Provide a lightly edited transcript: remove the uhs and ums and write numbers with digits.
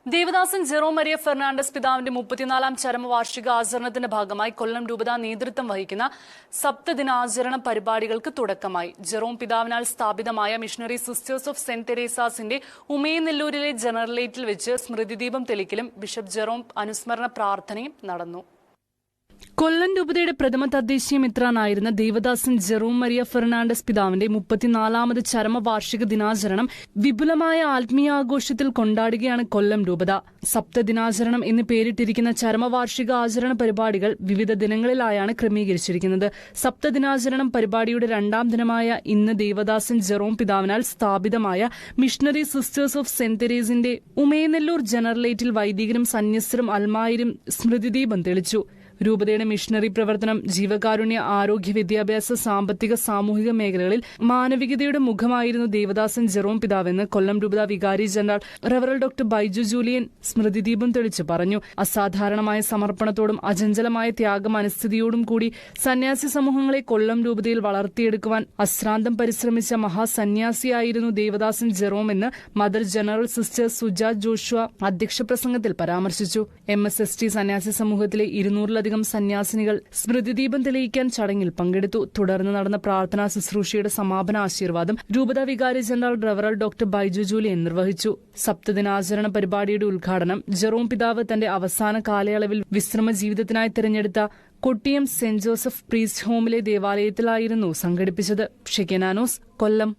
Devadasan Jerome Maria Fernandez പിതാവിന്റെ 34ാം ചരമവാർഷിക ആചരണത്തിന്റെ ഭാഗമായി കൊല്ലം രൂപത നേതൃത്വം വഹിക്കുന്ന സപ്തദിനാചരണ പരിപാടികൾക്ക് തുടക്കമായി. ജെറോം പിതാവിനാൽ സ്ഥാപിതമായ മിഷണറി സിസ്റ്റേഴ്സ് ഓഫ് സെന്റ് തെരേസാസിന്റെ ഉമയനെല്ലൂരിലെ ജനറലേറ്റിൽ വെച്ച് സ്മൃതിദീപം തെളിക്കലും ബിഷപ്പ് ജെറോം അനുസ്മരണ പ്രാർത്ഥനയും നടന്നു. കൊല്ലം രൂപതയുടെ പ്രഥമ തദ്ദേശീയ മിത്രാനായിരുന്ന ദേവദാസൻ ജെറോം മരിയ ഫെർണാണ്ടസ് പിതാവിന്റെ 34ാമത് ചരമവാർഷിക ദിനാചരണം വിപുലമായ ആത്മീയാഘോഷത്തിൽ കൊണ്ടാടുകയാണ് കൊല്ലം രൂപത. സപ്തദിനാചരണം എന്ന് പേരിട്ടിരിക്കുന്ന ചരമവാർഷിക ആചരണ പരിപാടികൾ വിവിധ ദിനങ്ങളിലായാണ് ക്രമീകരിച്ചിരിക്കുന്നത്. സപ്തദിനാചരണം പരിപാടിയുടെ 2ാം ദിനമായ ഇന്ന് ദേവദാസൻ ജെറോം പിതാവിനാൽ സ്ഥാപിതമായ missionary sisters of saint തെരേസിന്റെ Umayanallur ജനറലേറ്റിൽ വൈദികരും സന്യസ്തരും അൽമായരും സ്മൃതിദീപം തെളിച്ചു. രൂപതയുടെ മിഷണറി പ്രവർത്തനം, ജീവകാരുണ്യ, ആരോഗ്യ, വിദ്യാഭ്യാസ, സാമ്പത്തിക, സാമൂഹിക മേഖലകളിൽ മാനവികതയുടെ മുഖമായിരുന്നു ദേവദാസൻ ജെറോം പിതാവെന്ന് കൊല്ലം രൂപത വികാരി ജനറൽ റവറൽ ഡോക്ടർ ബൈജു ജൂലിയൻ സ്മൃതിദീപം തെളിച്ചു പറഞ്ഞു. അസാധാരണമായ സമർപ്പണത്തോടും അചഞ്ചലമായ ത്യാഗ മനസ്ഥിതിയോടും കൂടി സന്യാസി സമൂഹങ്ങളെ കൊല്ലം രൂപതയിൽ വളർത്തിയെടുക്കുവാൻ അശ്രാന്തം പരിശ്രമിച്ച മഹാസന്യാസിയായിരുന്നു ദേവദാസൻ ജെറോം എന്ന് mother general sister Suja Joshua അധ്യക്ഷ പ്രസംഗത്തിൽ പരാമർശിച്ചു. MSST സന്യാസി സമൂഹത്തിലെ 200-ലധികം സന്യാസിനികൾ സ്മൃതിദീപം തെളിയിക്കാൻ ചടങ്ങിൽ പങ്കെടുത്തു. തുടർന്ന് നടന്ന പ്രാർത്ഥനാ ശുശ്രൂഷയുടെ സമാപന ആശീർവാദം രൂപത വികാരി ജനറൽ റവറൽ ഡോക്ടർ ബൈജു ജൂലിയൻ നിർവഹിച്ചു. സപ്തദിനാചരണ പരിപാടിയുടെ ഉദ്ഘാടനം ജെറോം പിതാവ് തന്റെ അവസാന കാലയളവിൽ വിശ്രമ ജീവിതത്തിനായി തിരഞ്ഞെടുത്ത കൊട്ടിയം സെന്റ് ജോസഫ് പ്രീസ്റ്റ് ഹോമിലെ ദേവാലയത്തിലായിരുന്നു സംഘടിപ്പിച്ചത്. ഷെക്കനാനോസ്, കൊല്ലം.